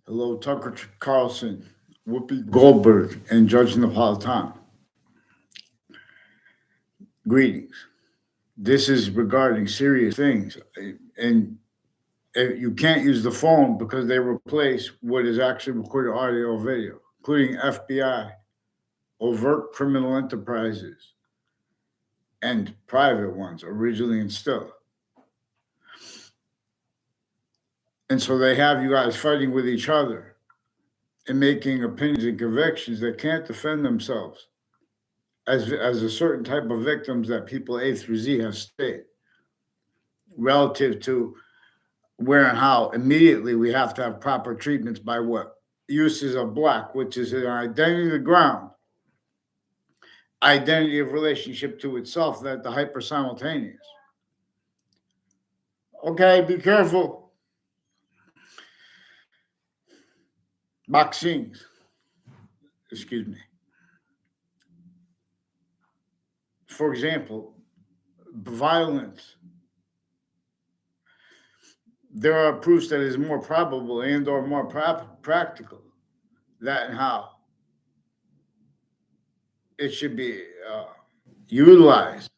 Hello, Tucker Carlson, Whoopi Goldberg, and Judge Napolitano. Greetings. This is regarding serious things, and you can't use the phone because they replace what is actually recorded audio or video, including FBI, overt criminal enterprises, and private ones, originally and still. And so they have you guys fighting with each other and making opinions and convictions that can't defend themselves as a certain type of victims that people A through Z have stated relative to where and how immediately we have to have proper treatments by what uses of black, which is an identity of the ground, identity of relationship to itself, that the hyper simultaneous. Okay, be careful. Vaccines, excuse me. For example, violence. There are proofs that it is more probable and or more practical that and how it should be utilized,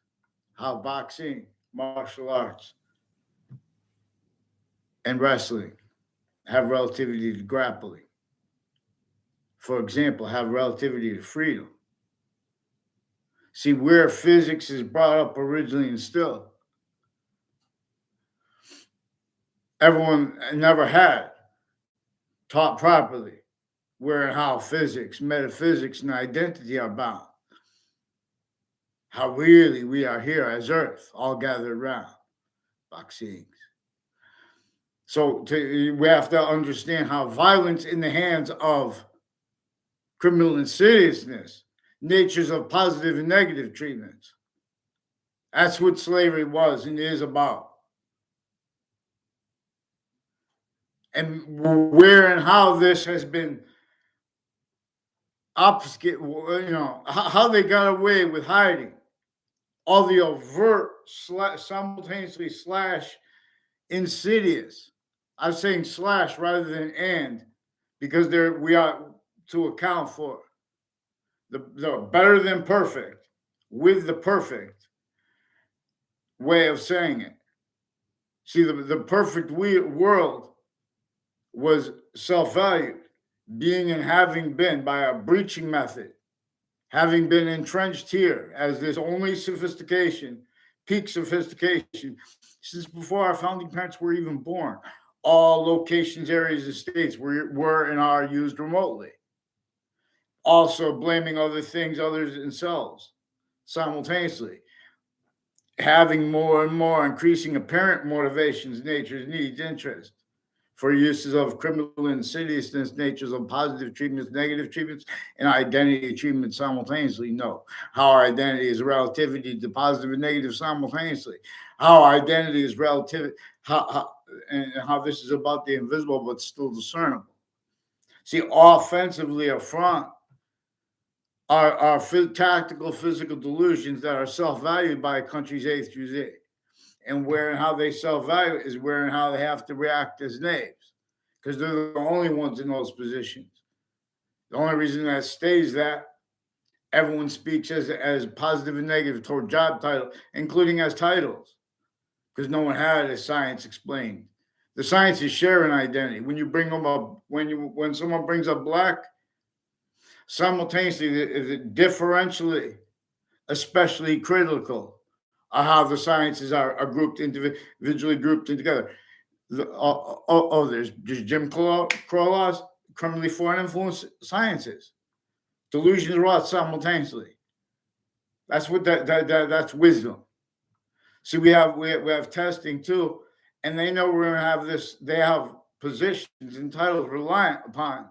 how boxing, martial arts, and wrestling have relativity to grappling. For example, have relativity to freedom. See, where physics is brought up originally and still, everyone never had taught properly where and how physics, metaphysics, and identity are bound. How really we are here as Earth, all gathered around vaccines. So we have to understand how violence in the hands of criminal insidiousness, natures of positive and negative treatments. That's what slavery was and is about. And where and how this has been obfuscated, how they got away with hiding all the overt, simultaneously slash insidious. I'm saying slash rather than and, because there we are to account for the better than perfect with the perfect way of saying it. See, the perfect world was self-valued, being and having been by a breaching method, having been entrenched here as this only sophistication, peak sophistication, since before our founding parents were even born. All locations, areas, and states were and are used remotely. Also blaming other things, others themselves, simultaneously. Having more and more increasing apparent motivations, natures, needs, interests for uses of criminal insidiousness, natures of positive treatments, negative treatments, and identity treatment simultaneously. No. How our identity is relativity to positive and negative simultaneously. How our identity is relative, and how this is about the invisible but still discernible. See, offensively up front are tactical physical delusions that are self-valued by countries A through Z. And where and how they self-value is where and how they have to react as knaves, because they're the only ones in those positions. The only reason that stays that everyone speaks as positive and negative toward job title, including as titles, because no one had a science explained. The science is sharing identity. When you bring them up, when someone brings up black, simultaneously, differentially, especially critical, are how the sciences are grouped individually grouped in together. There's Jim Crow laws, criminally foreign influence sciences, delusions wrought simultaneously. That's what that's wisdom. See, we have testing too, and they know we're going to have this. They have positions and titles reliant upon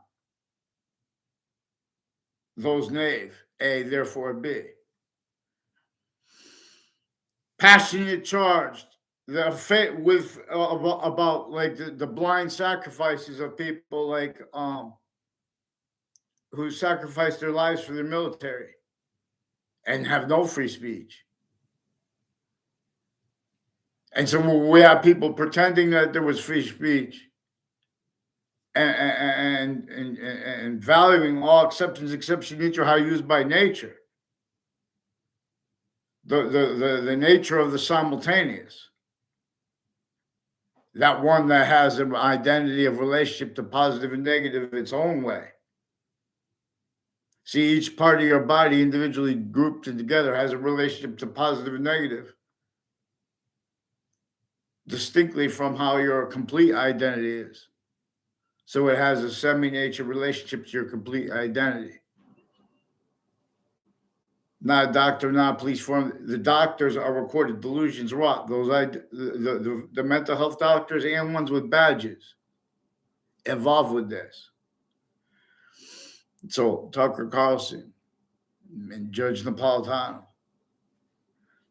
those knave A, therefore B. Passionate charged the fate with about like the blind sacrifices of people like who sacrificed their lives for their military and have no free speech. And so we have people pretending that there was free speech and valuing all exceptions, exception nature, how used by nature. The nature of the simultaneous. That one that has an identity of relationship to positive and negative its own way. See, each part of your body individually grouped and together has a relationship to positive and negative, distinctly from how your complete identity is. So it has a semi-nature relationship to your complete identity. Not a doctor, not a police form. The doctors are recorded delusions. What? Those the mental health doctors and ones with badges involved with this. So Tucker Carlson and Judge Napolitano.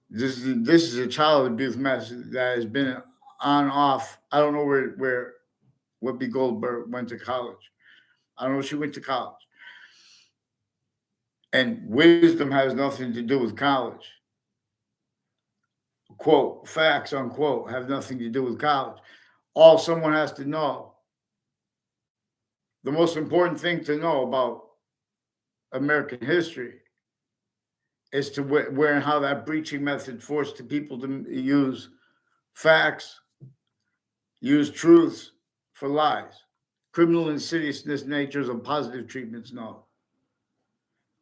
This is a child abuse mess that has been on off. I don't know where Whoopi Goldberg went to college. I don't know if she went to college. And wisdom has nothing to do with college. Quote, facts, unquote, have nothing to do with college. All someone has to know, the most important thing to know about American history is to where and how that breaching method forced the people to use facts, use truths for lies. Criminal insidiousness natures of positive treatments, no.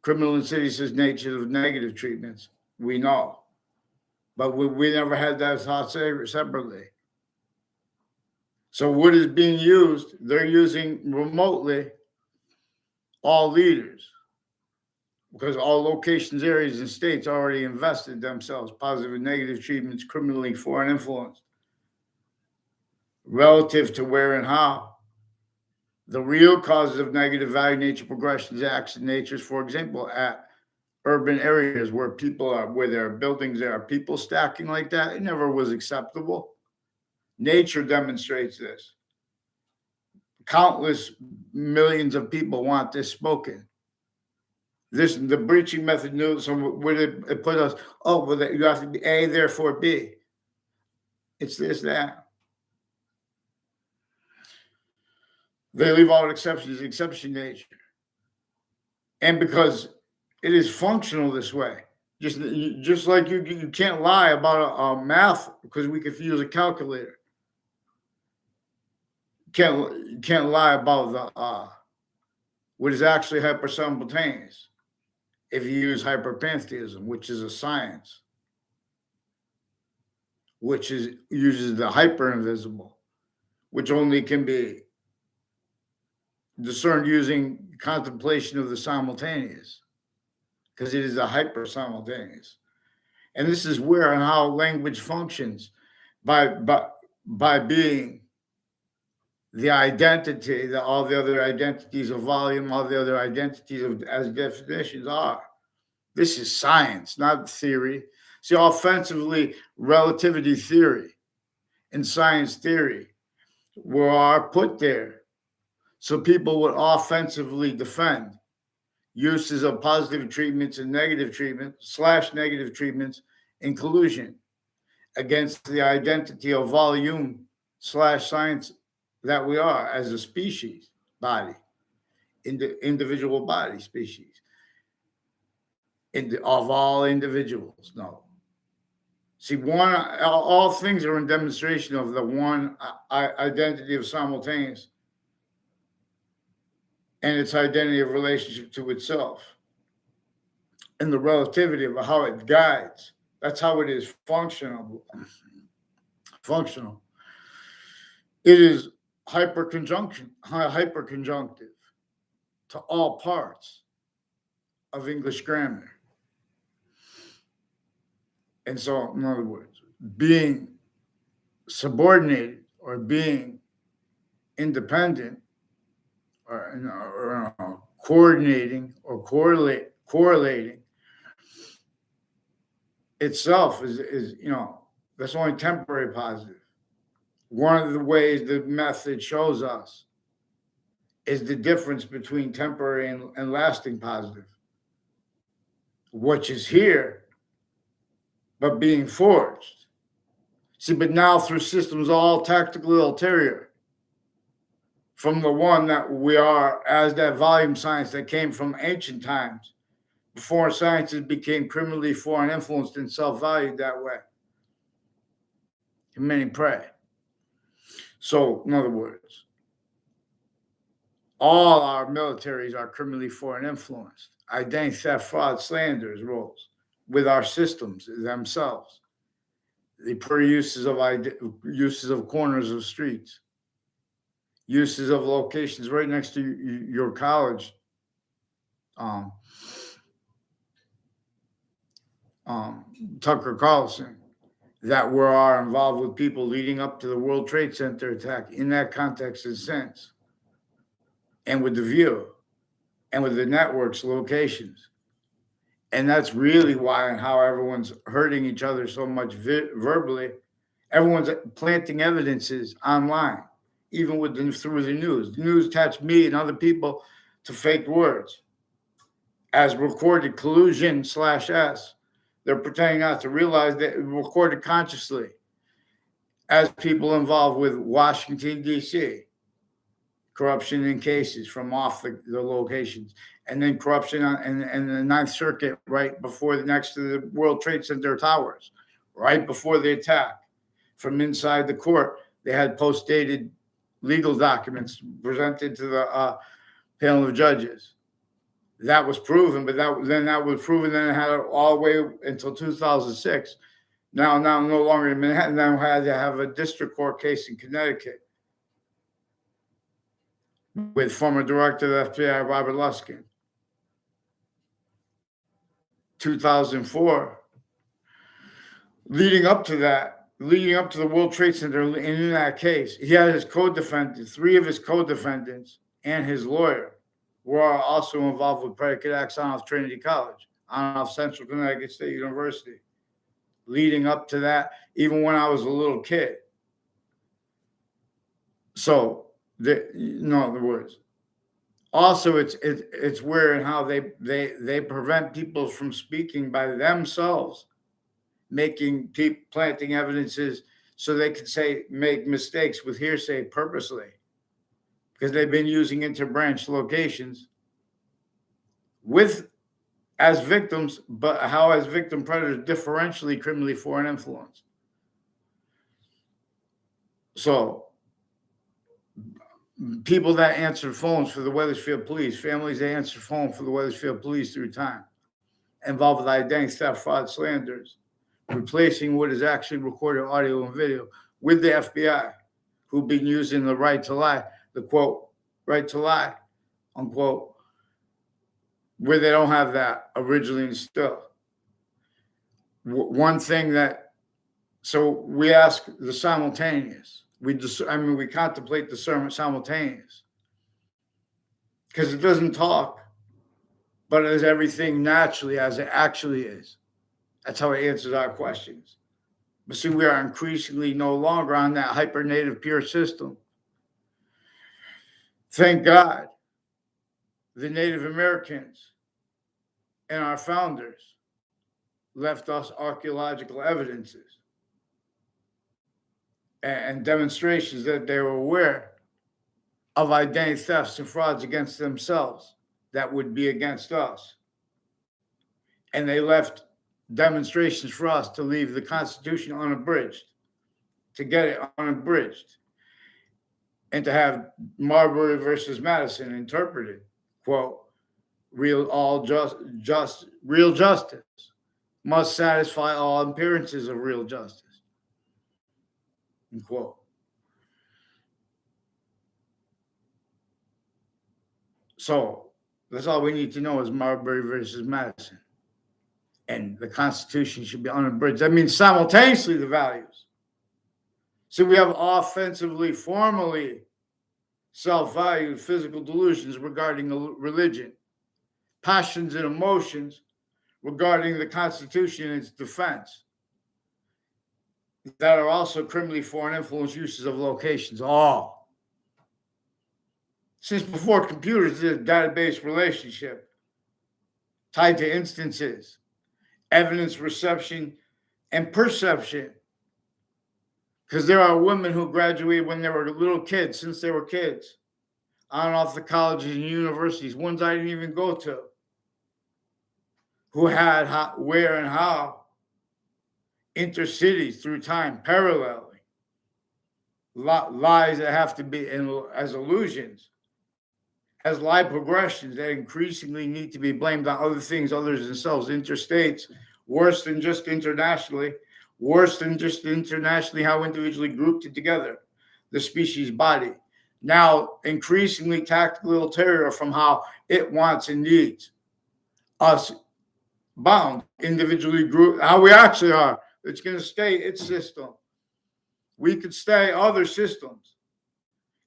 Criminal insidious natures of negative treatments, we know. But we never had that thought separately. So what is being used, they're using remotely all leaders, because all locations, areas, and states already invested themselves, positive and negative treatments, criminally foreign influence, relative to where and how. The real causes of negative value nature progressions, acts, and natures, for example, at urban areas where people are, where there are buildings, there are people stacking like that, it never was acceptable. Nature demonstrates this. Countless millions of people want this spoken. The breaching method knew, so would it put us, oh, well, you have to be A, therefore B. It's this, that. They leave all exceptions, exception nature. And because it is functional this way, just like you can't lie about a math because we could use a calculator. You can't lie about the what is actually hypersimultaneous if you use hyperpantheism, which is a science, which uses the hyper-invisible, which only can be discerned using contemplation of the simultaneous, because it is a hyper-simultaneous. And this is where and how language functions by being the identity that all the other identities of volume, all the other identities of as definitions are. This is science, not theory. See, offensively, relativity theory and science theory were put there so people would offensively defend uses of positive treatments and negative treatments / negative treatments in collusion against the identity of volume / science that we are as a species body, individual body species, of all individuals. No. See, all things are in demonstration of the one identity of simultaneous and its identity of relationship to itself and the relativity of how it guides. That's how it is functional. It is hyperconjunctive to all parts of English grammar. And so, in other words, being subordinated or being independent or coordinating or correlating itself is that's only temporary positive. One of the ways the method shows us is the difference between temporary and lasting positive, which is here, but being forged. See, but now through systems all tactically ulterior, from the one that we are as that volume science that came from ancient times, before sciences became criminally foreign influenced and self-valued that way. Committing prey. So, in other words, all our militaries are criminally foreign influenced. Identity theft, fraud, slanders roles with our systems themselves. The per uses of corners of streets, uses of locations right next to your college. Tucker Carlson, that are involved with people leading up to the World Trade Center attack in that context and sense, and with the View, and with the network's locations. And that's really why and how everyone's hurting each other so much verbally. Everyone's planting evidences online, even through the news. The news attached me and other people to fake words as recorded collusion /S. They're pretending not to realize that it recorded consciously as people involved with Washington, D.C., corruption in cases from off the locations, and then corruption in the Ninth Circuit right before next to the World Trade Center towers, right before the attack. From inside the court, they had post-dated legal documents presented to the panel of judges. That was proven, but that was proven. Then it had it all the way until 2006. Now no longer in Manhattan. Now had to have a district court case in Connecticut with former director of the FBI Robert Luskin. 2004. Leading up to the World Trade Center, and in that case, he had his co-defendants, 3 of his co-defendants, and his lawyer were also involved with predicate acts on off Trinity College, on off Central Connecticut State University. Leading up to that, even when I was a little kid. So, in other words, also it's weird in how they prevent people from speaking by themselves, planting evidences so they can make mistakes with hearsay purposely, because they've been using interbranch locations as victims, but how as victim predators differentially criminally foreign influence. So people that answered phones for the Wethersfield police, families that answered phone for the Wethersfield police through time, involved with identity theft, fraud, slanders, replacing what is actually recorded audio and video with the FBI, who've been using the right to lie, the quote, right to lie, unquote, where they don't have that originally instilled. One thing so we ask the simultaneous. We contemplate the simultaneous, because it doesn't talk, but it is everything naturally as it actually is. That's how it answers our questions. But see, we are increasingly no longer on that hyper-native pure system. Thank God the Native Americans and our founders left us archaeological evidences and demonstrations that they were aware of identity thefts and frauds against themselves that would be against us. And they left demonstrations for us to leave the Constitution unabridged, to get it unabridged, and to have Marbury versus Madison interpreted, quote, real justice must satisfy all appearances of real justice, unquote. So that's all we need to know is Marbury versus Madison. And the Constitution should be unabridged. That means simultaneously the values. So we have offensively, formally self-valued physical delusions regarding religion, passions and emotions regarding the Constitution and its defense, that are also criminally foreign influence uses of locations. All. Since before computers, there's a database relationship tied to instances, evidence reception, and perception. Because there are women who graduated when they were little kids, since they were kids, on and off the colleges and universities, ones I didn't even go to, who had how, where and how intercities through time parallelly, lies that have to be as illusions, as lie progressions that increasingly need to be blamed on other things other than themselves, interstates, worse than just internationally, worse than just internationally, how individually grouped it together, the species body. Now, increasingly tactical ulterior from how it wants and needs us bound, individually grouped, how we actually are. It's going to stay its system. We could stay other systems.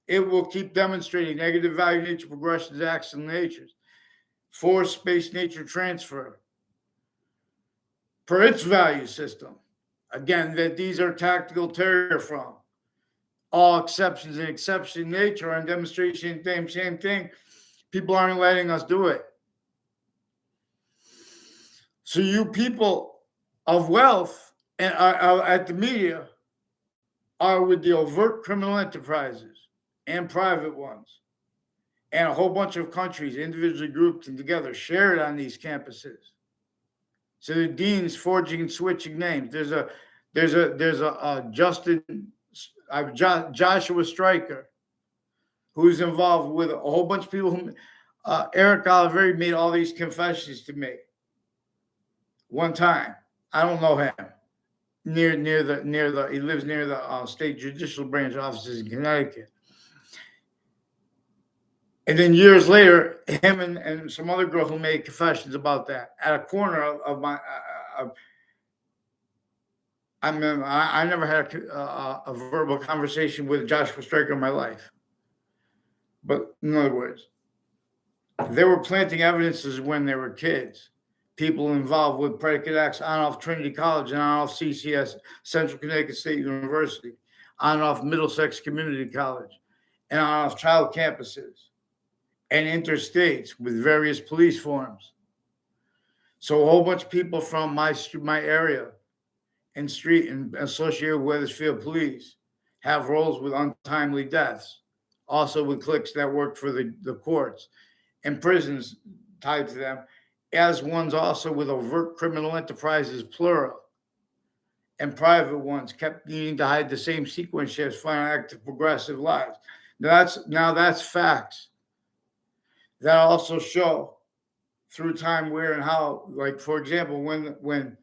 It will keep demonstrating negative value nature progressions, acts, and natures, force space nature transfer per its value system. Again, that these are tactical terror from. All exceptions and exception nature and demonstration, same thing. People aren't letting us do it. So you people of wealth and at the media are with the overt criminal enterprises and private ones, and a whole bunch of countries individually grouped and together shared on these campuses. So the deans forging and switching names. There's a Joshua Stryker, who's involved with a whole bunch of people. Who Eric Oliveri made all these confessions to me one time. I don't know him. Near the he lives near the state judicial branch offices in Connecticut. And then years later, him and some other girl who made confessions about that at a corner of my. I never had a verbal conversation with Joshua Stryker in my life. But in other words, they were planting evidences when they were kids. People involved with predicate acts on and off Trinity College and on and off CCS, Central Connecticut State University, on and off Middlesex Community College, and on and off child campuses and interstates with various police forms. So a whole bunch of people from my area and street and associated with Weathersfield Police have roles with untimely deaths, also with cliques that work for the courts and prisons tied to them, as ones also with overt criminal enterprises, plural, and private ones kept needing to hide the same sequence shifts, final active progressive lives. Now that's facts that also show through time where and how, like, for example, when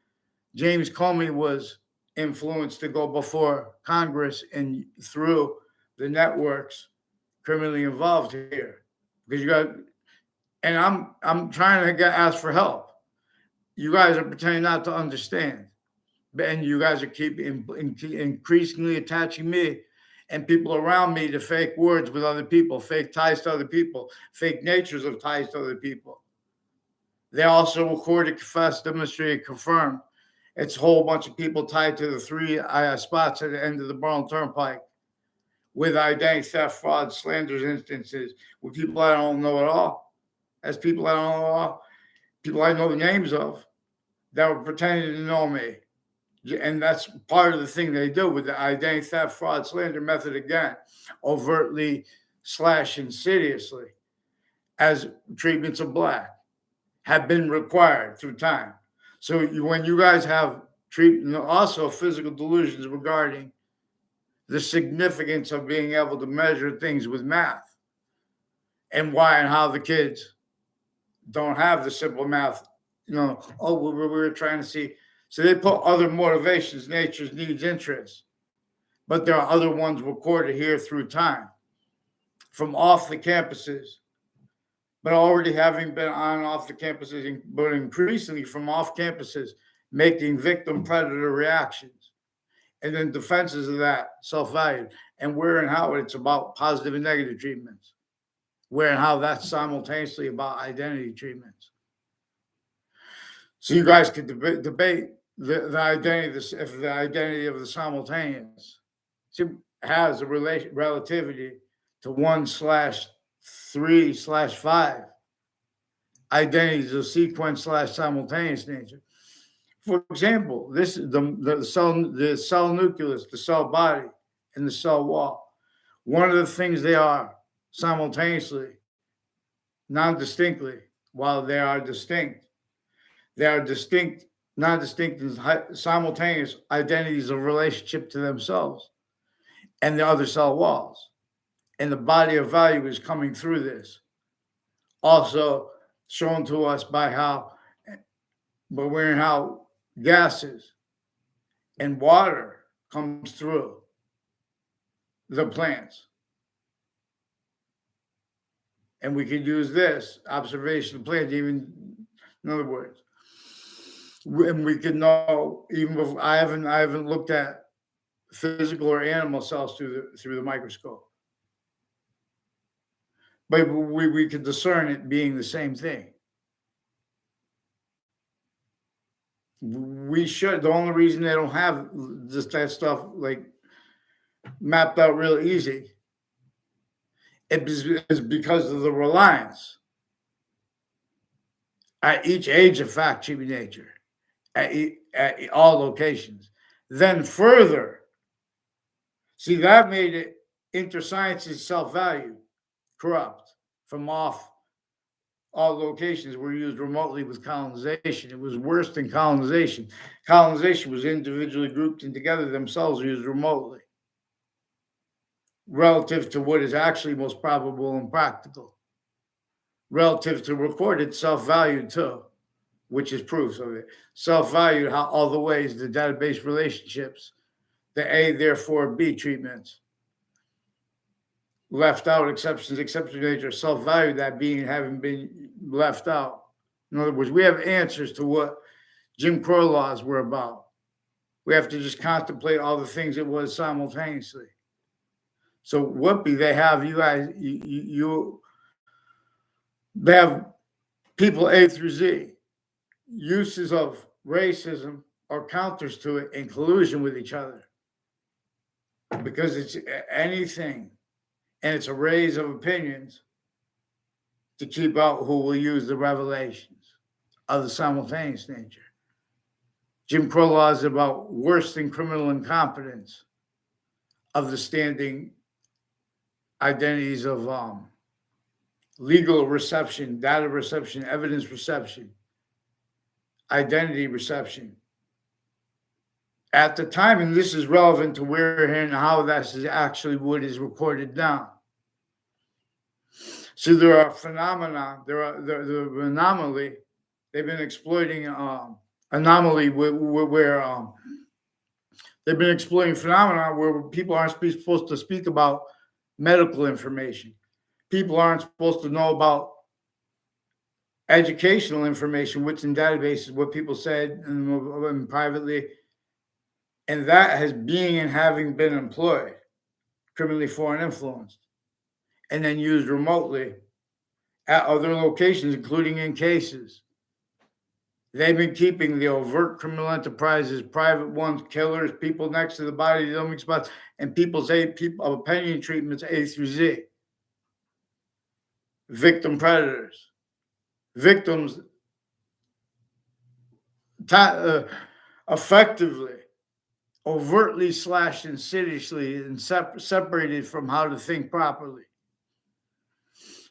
James Comey was influenced to go before Congress and through the networks criminally involved here, because you got, and I'm trying to ask for help. You guys are pretending not to understand, and you guys are increasingly attaching me and people around me to fake words with other people, fake ties to other people, fake natures of ties to other people. They also recorded, confessed, demonstrated, confirmed. It's a whole bunch of people tied to the three spots at the end of the Berlin Turnpike with identity theft, fraud, slanders instances with people I don't know at all. As people I don't know at all, people I know the names of that were pretending to know me. And that's part of the thing they do with the identity theft, fraud, slander method again, overtly / insidiously, as treatments of Black have been required through time. So when you guys have also physical delusions regarding the significance of being able to measure things with math and why and how the kids don't have the simple math, we were trying to see. So they put other motivations, natures, needs, interests, but there are other ones recorded here through time from off the campuses, but already having been on and off the campuses, but increasingly from off campuses, making victim predator reactions, and then defenses of that self-value, and where and how it's about positive and negative treatments, where and how that's simultaneously about identity treatments. So you guys could debate the identity of the simultaneous has a relativity to 1/3/5 identities of sequence / simultaneous nature. For example, this is the cell nucleus, the cell body, and the cell wall. One of the things they are simultaneously, non-distinctly, while they are distinct. They are distinct, non-distinct, and simultaneous identities of relationship to themselves and the other cell walls. And the body of value is coming through this. Also shown to us by how gases and water comes through the plants. And we could use this observation of plants, even in other words. And we could know, even if I haven't looked at physical or animal cells through the microscope. But we could discern it being the same thing. We should. The only reason they don't have just that stuff like mapped out real easy is because of the reliance at each age of fact, human nature, at all locations. Then further, see, that made it intersciences self-value corrupt from off all locations were used remotely with colonization. It was worse than colonization. Colonization was individually grouped and together themselves used remotely relative to what is actually most probable and practical, relative to recorded self-value too, which is proof of it. Self-valued, how all the ways, the database relationships, the A, therefore B treatments, left out exceptions nature, self-value, that being and having been left out. In other words, we have answers to what Jim Crow laws were about. We have to just contemplate all the things it was simultaneously. So Whoopie, they have you guys, they have people A through Z, uses of racism or counters to it in collusion with each other. Because it's anything, and it's arrays of opinions to keep out who will use the revelations of the simultaneous nature. Jim Crow law is about worse than criminal incompetence of the standing identities of legal reception, data reception, evidence reception, identity reception. At the time, and this is relevant to where and how that is actually what is recorded down. So there are phenomena, the anomaly, they've been exploiting anomaly where they've been exploiting phenomena where people aren't supposed to speak about medical information. People aren't supposed to know about educational information, which in databases, what people said and privately. And that has being and having been employed, criminally foreign influenced, and then used remotely at other locations, including in cases. They've been keeping the overt criminal enterprises, private ones, killers, people next to the body, the dumping spots, and people's opinion treatments A through Z. Victim predators. Victims effectively, overtly / insidiously and separated from how to think properly.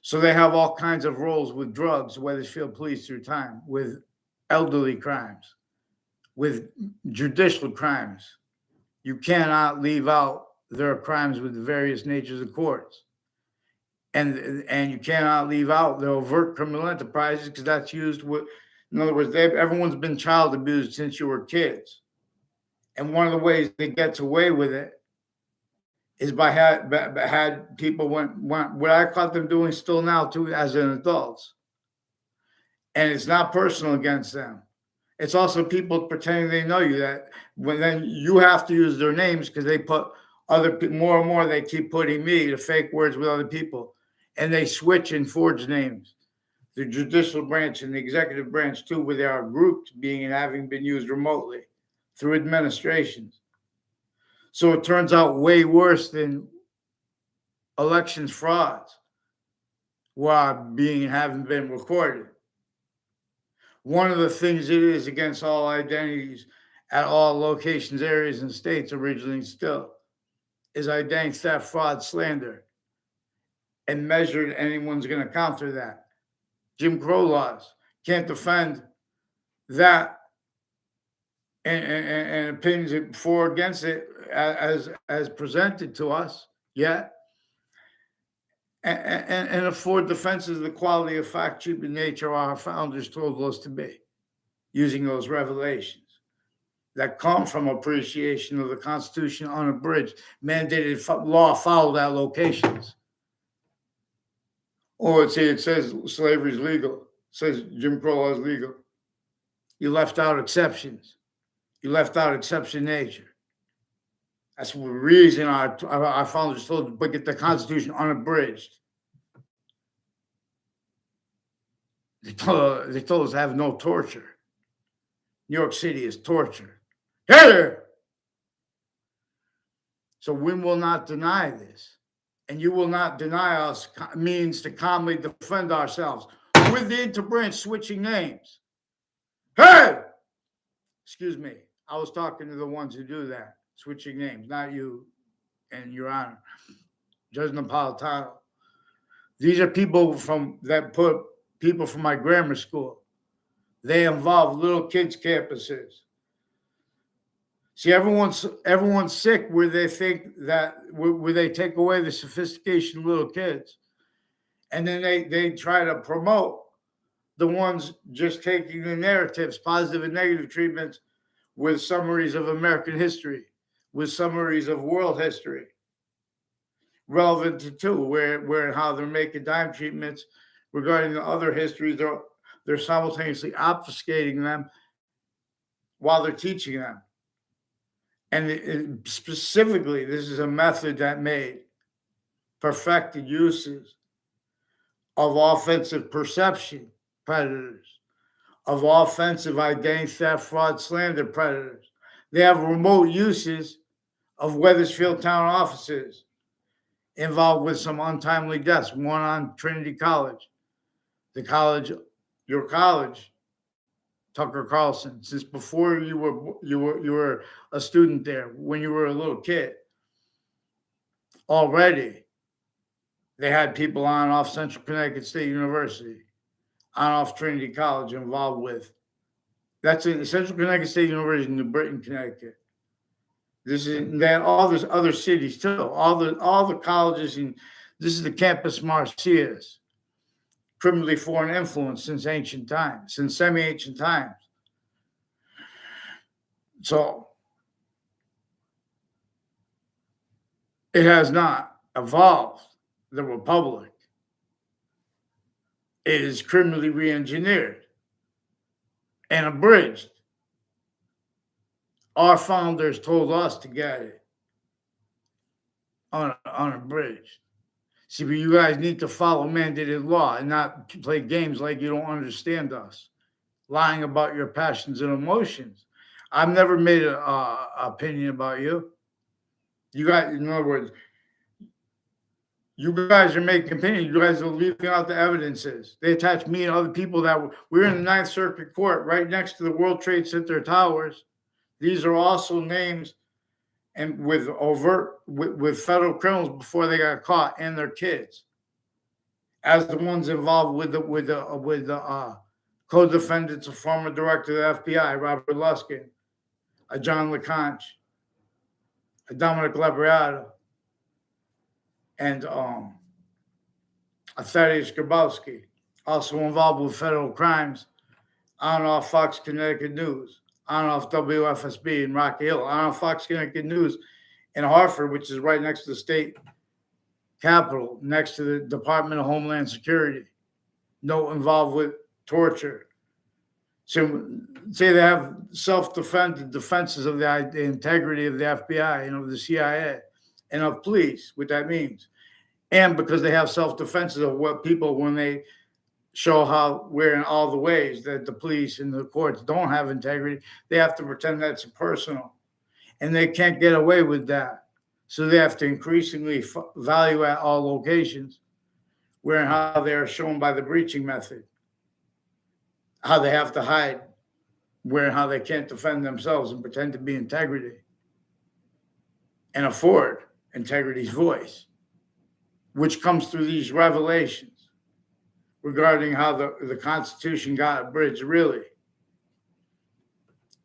So they have all kinds of roles with drugs, Weathersfield police through time, with elderly crimes, with judicial crimes. You cannot leave out their crimes with the various natures of courts. And you cannot leave out the overt criminal enterprises because that's used with, in other words, everyone's been child abused since you were kids. And one of the ways it gets away with it is by had people went what I caught them doing still now too as an adults. And it's not personal against them. It's also people pretending they know you, that when then you have to use their names because they put other people more and more, they keep putting me to fake words with other people. And they switch and forge names. The judicial branch and the executive branch too, where they are grouped being and having been used remotely through administrations. So it turns out way worse than elections frauds while being and having been recorded. One of the things it is against all identities at all locations, areas, and states originally still is identity theft, fraud, slander. and measured anyone's going to counter that. Jim Crow laws can't defend that and opinions for or against it as presented to us yet, and afford defenses of the quality of fact, cheap in nature our founders told us to be, using those revelations that come from appreciation of the Constitution unabridged, mandated law followed at locations. Or it says slavery is legal. It says Jim Crow law is legal. You left out exceptions. You left out exception nature. That's the reason our founders told us to get the Constitution unabridged. They told us to have no torture. New York City is torture. Here! So we will not deny this. And you will not deny us means to calmly defend ourselves with the interbranch switching names. Hey! Excuse me. I was talking to the ones who do that, switching names, not you and Your Honor. Judge Napolitano. These are people from my grammar school. They involve little kids' campuses. See, everyone's sick where they think that where they take away the sophistication of little kids, and then they try to promote the ones just taking the narratives, positive and negative treatments, with summaries of American history, with summaries of world history, relevant to two, where and how they're making dime treatments regarding the other histories. They're simultaneously obfuscating them while they're teaching them. And specifically, this is a method that made perfected uses of offensive perception predators, of offensive identity theft, fraud, slander predators. They have remote uses of Wethersfield town offices involved with some untimely deaths, one on Trinity College, your college, Tucker Carlson, since before you were a student there, when you were a little kid. Already, they had people on off Central Connecticut State University, on off Trinity College involved with. That's in Central Connecticut State University in New Britain, Connecticut. This is that all those other cities too, all the colleges, and this is the Campus Marcias. Criminally foreign influence since ancient times, since semi-ancient times. So it has not evolved the republic. It is criminally re-engineered and abridged. Our founders told us to get it unabridged. See, but you guys need to follow mandated law and not play games like you don't understand us, lying about your passions and emotions. I've never made an opinion about you. You guys, in other words, you guys are making opinions. You guys are leaving out the evidences. They attach me and other people that we're in the Ninth Circuit Court right next to the World Trade Center towers. These are also names and with federal criminals before they got caught and their kids, as the ones involved with the co-defendants, a former director of the FBI, Robert Luskin, a John LeConte, a Dominic Labreado, and a Thaddeus Grabowski, also involved with federal crimes on and off Fox Connecticut News, on and off WFSB in Rocky Hill, on and off Fox Connecticut News in Hartford, which is right next to the state capitol, next to the Department of Homeland Security. No involved with torture. So say they have defenses of the integrity of the FBI and of the CIA and of police, what that means. And because they have self-defenses of what people, when they show how we're in all the ways that the police and the courts don't have integrity, they have to pretend that's personal. And they can't get away with that. So they have to increasingly value at all locations where and how they are shown by the breaching method, how they have to hide, where and how they can't defend themselves and pretend to be integrity and afford integrity's voice. which comes through these revelations regarding how the Constitution got abridged, really.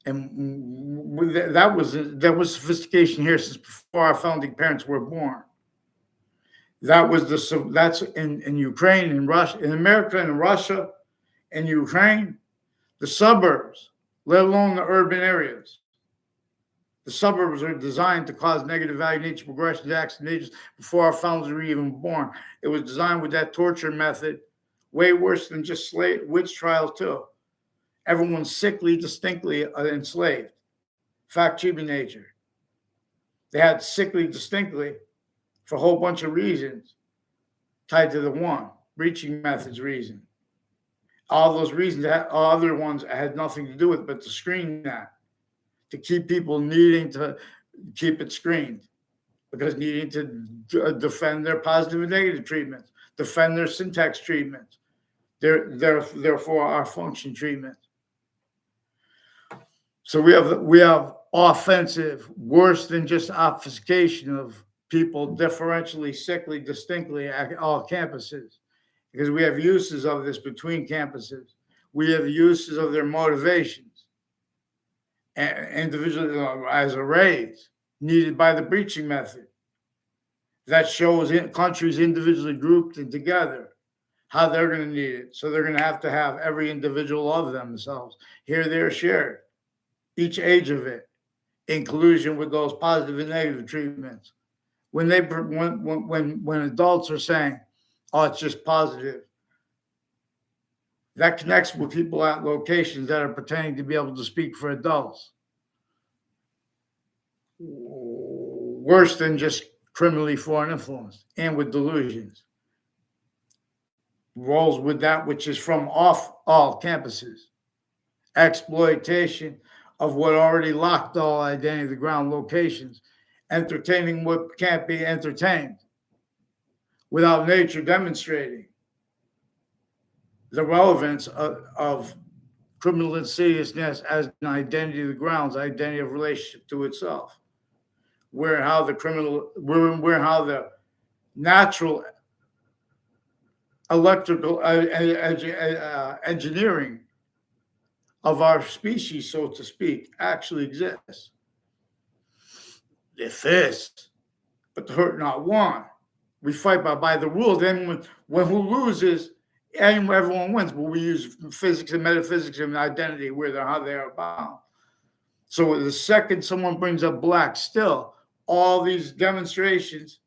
And that was sophistication here since before our founding parents were born. That's in Ukraine and Russia, in America and Russia and Ukraine, the suburbs, let alone the urban areas. The suburbs are designed to cause negative value, nature, progression, acts, and agents before our founders were even born. It was designed with that torture method, way worse than just witch trials too. Everyone's sickly, distinctly enslaved. Fact, cheating nature. They had sickly, distinctly for a whole bunch of reasons tied to the one breaching methods reason. All those reasons, other ones had nothing to do with it but to screen that, to keep people needing to keep it screened, because needing to defend their positive and negative treatments, defend their syntax treatments, therefore our function treatment. So we have offensive, worse than just obfuscation of people differentially, sickly, distinctly at all campuses, because we have uses of this between campuses. We have uses of their motivations and individually as arrays needed by the breaching method. That shows countries individually grouped and together how they're going to need it. So they're going to have every individual of themselves. Here they're shared, each age of it, in collusion with those positive and negative treatments. When adults are saying, "Oh, it's just positive," that connects with people at locations that are pretending to be able to speak for adults. Worse than just criminally foreign influence and with delusions. Rolls with that which is from off all campuses. Exploitation of what already locked all identity of the ground locations, entertaining what can't be entertained, without nature demonstrating the relevance of criminal insidiousness as an identity of the grounds, identity of relationship to itself, where how the natural electrical engineering of our species, so to speak, actually exists. The fist, but the hurt not one. We fight by the rules. Then when who loses, everyone wins. But we use physics and metaphysics and identity how they are bound. So the second someone brings up black, still all these demonstrations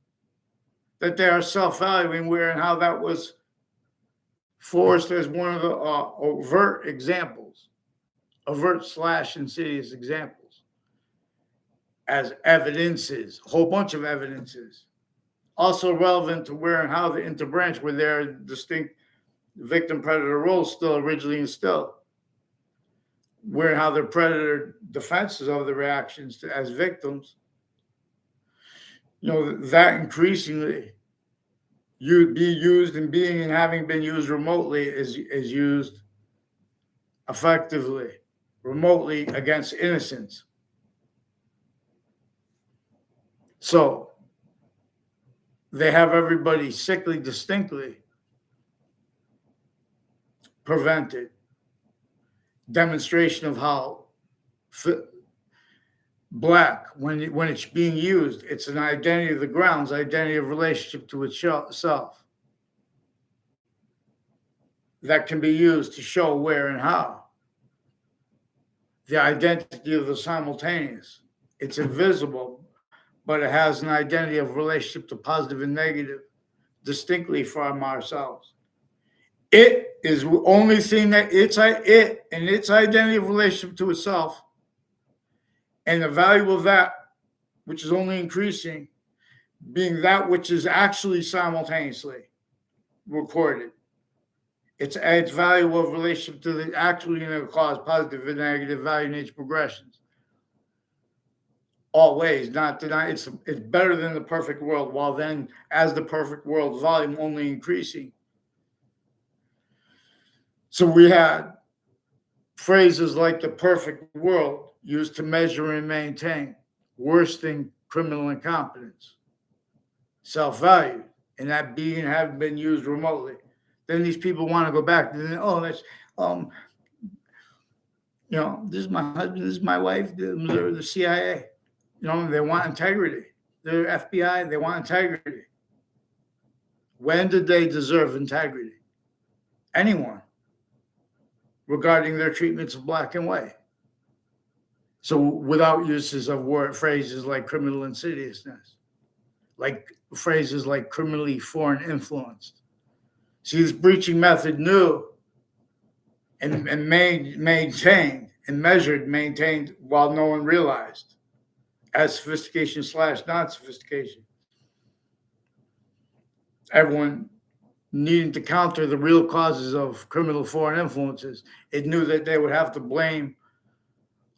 that they are self-valuing, where and how that was forced as one of the overt examples, overt/insidious examples, as evidences, a whole bunch of evidences. Also relevant to where and how the interbranch, where their distinct victim-predator roles still originally instilled, where and how the predator defenses of the reactions as victims, that increasingly be used and being and having been used remotely is used effectively, remotely against innocents. So they have everybody sickly, distinctly prevented. Demonstration of how black, when it's being used, it's an identity of the grounds, identity of relationship to itself, that can be used to show where and how. The identity of the simultaneous. It's invisible, but it has an identity of relationship to positive and negative distinctly from ourselves. It is the only thing that it and its identity of relationship to itself, and the value of that, which is only increasing, being that which is actually simultaneously recorded. Its value of relationship to the actually going to cause positive and negative value nature progressions. Always, not deny. It's better than the perfect world, while then, as the perfect world volume only increasing. So we had phrases like the perfect world used to measure and maintain, worse than criminal incompetence, self-value, and that being haven't been used remotely. Then these people want to go back. Then, oh, that's this is my husband, this is my wife, they're the CIA. They want integrity. They're FBI, they want integrity. When did they deserve integrity? Anyone, regarding their treatments of black and white. So without uses of phrases like criminal insidiousness, like phrases like criminally foreign influenced. See, this breaching method knew and maintained while no one realized as sophistication / non-sophistication. Everyone needing to counter the real causes of criminal foreign influences, it knew that they would have to blame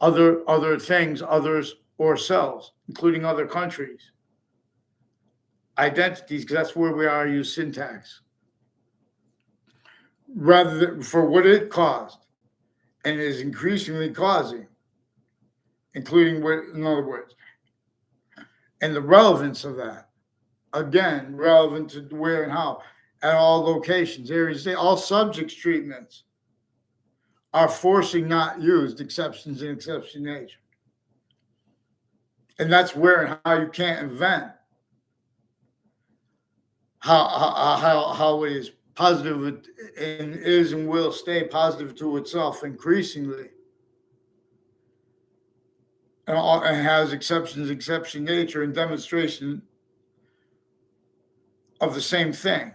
other things, others, or selves, including other countries, identities, because that's where we are, use syntax, rather than for what it caused and is increasingly causing, including what, in other words, and the relevance of that. Again, relevant to where and how, at all locations, areas, all subjects treatments are forcing not used exceptions in exception nature. And that's where and how you can't invent how it is positive and is and will stay positive to itself increasingly. And has exception nature and demonstration of the same thing,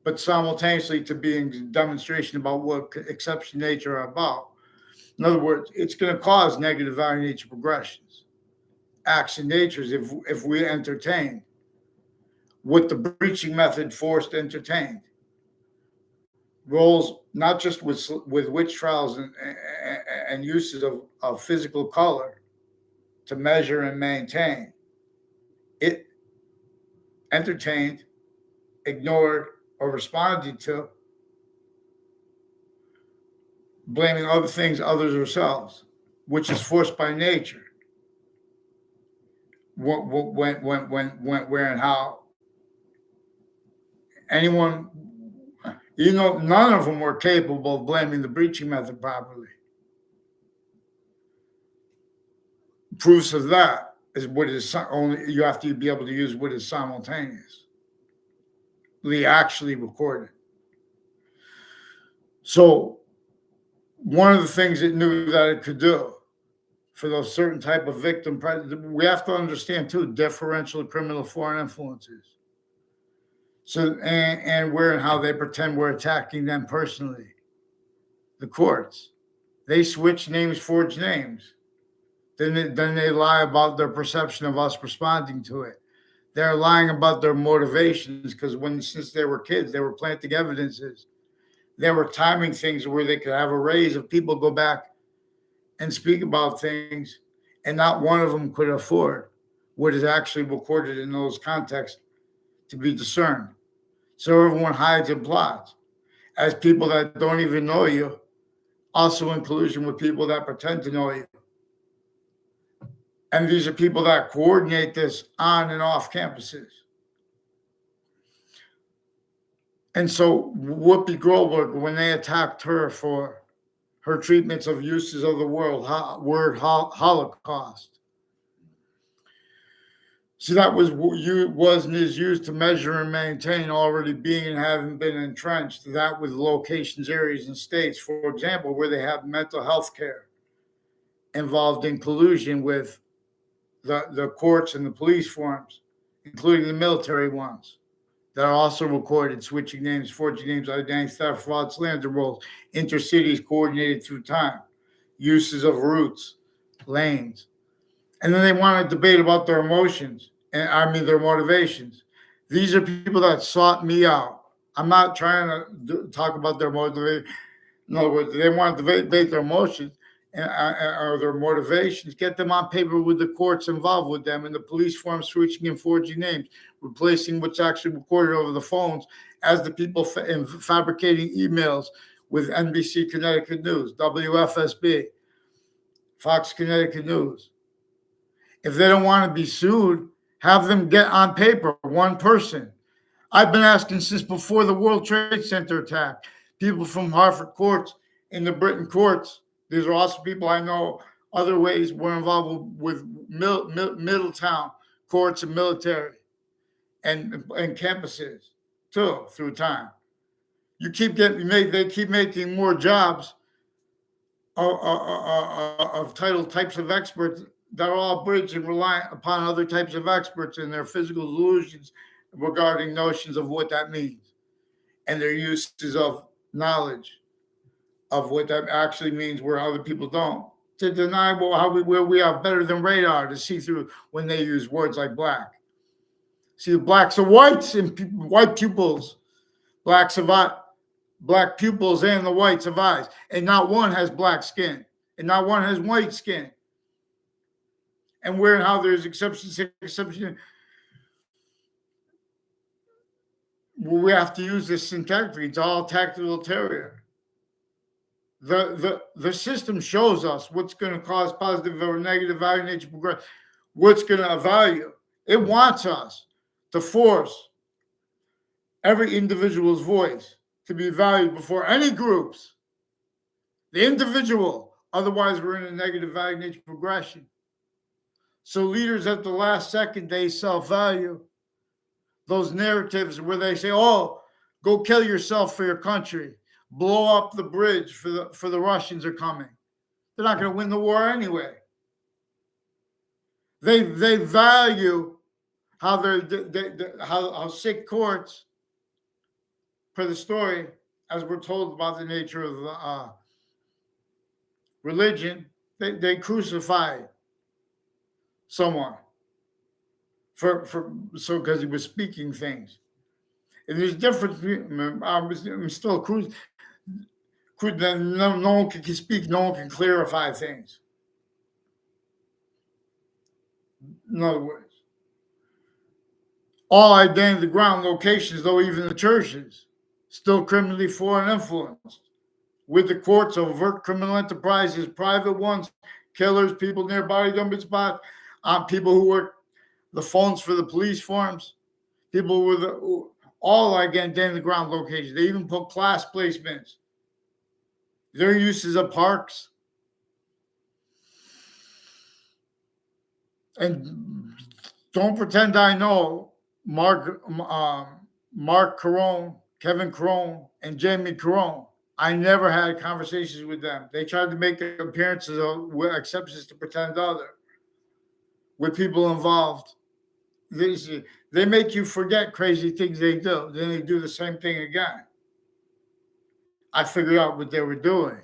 but simultaneously to being demonstration about what exception nature are about. In other words, it's going to cause negative value nature progressions, acts and natures if we entertain what the breaching method forced entertained. Roles not just with witch trials and uses of physical color to measure and maintain. It entertained, ignored, or responded to, blaming other things, others, ourselves, which is forced by nature. When, where, and how. Anyone, none of them were capable of blaming the breaching method properly. Proofs of that is what is only, you have to be able to use what is simultaneously actually recorded. So one of the things it knew that it could do for those certain type of victim, we have to understand too, differential criminal foreign influences. So, and where and how they pretend we're attacking them personally. The courts, they switch names, forge names. Then they lie about their perception of us responding to it. They're lying about their motivations because since they were kids, they were planting evidences. They were timing things where they could have arrays of people go back and speak about things, and not one of them could afford what is actually recorded in those contexts to be discerned. So everyone hides and plots as people that don't even know you, also in collusion with people that pretend to know you. And these are people that coordinate this on and off campuses. And so Whoopi Goldberg, when they attacked her for her treatments of uses of the word Holocaust, so that was and is used to measure and maintain already being and having been entrenched. That with locations, areas, and states, for example, where they have mental health care involved in collusion with the courts and the police forms, including the military ones, that are also recorded, switching names, forging names, identity theft, fraud, slander roles, intercities coordinated through time, uses of routes, lanes. And then they want to debate about their emotions, their motivations. These are people that sought me out. I'm not trying to talk about their motivation. In other words, they want to debate their emotions or their motivations, get them on paper with the courts involved with them and the police forms switching and forging names, replacing what's actually recorded over the phones as the people fabricating emails with NBC Connecticut News, WFSB, Fox Connecticut News. If they don't want to be sued, have them get on paper, one person. I've been asking since before the World Trade Center attack. People from Hartford courts and the Britain courts, these are also people I know other ways were involved with Middletown courts and military and campuses too through time. You keep getting they keep making more jobs of title types of experts that are all bridged and reliant upon other types of experts and their physical delusions regarding notions of what that means and their uses of knowledge of what that actually means where other people don't. To deny where we are better than radar to see through when they use words like black. See, the blacks are whites and white pupils, blacks have black pupils and the whites of eyes, and not one has black skin, and not one has white skin. And where and how there's exceptions, we have to use this syntactically. It's all tactical terrier. The system shows us what's going to cause positive or negative value nature progress, what's going to value. It wants us to force every individual's voice to be valued before any groups. The individual, otherwise we're in a negative value nature progression. So leaders at the last second, they self-value. Those narratives where they say, oh, go kill yourself for your country. Blow up the bridge for the Russians are coming. They're not going to win the war anyway. They value how how sick courts, per the story, as we're told about the nature of religion, they crucify someone so because he was speaking things. And there's difference. I'm still cruising. No one can speak. No one can clarify things. In other words, all identity ground locations, though even the churches, still criminally foreign influenced. With the courts, overt criminal enterprises, private ones, killers, people near body dumping spots, people who work the phones for the police forms, people with all identity ground locations. They even put class placements. Their uses of parks. And don't pretend I know Mark Carone, Kevin Carone, and Jamie Carone. I never had conversations with them. They tried to make appearances with exceptions to pretend other with people involved. They make you forget crazy things they do. Then they do the same thing again. I figured out what they were doing.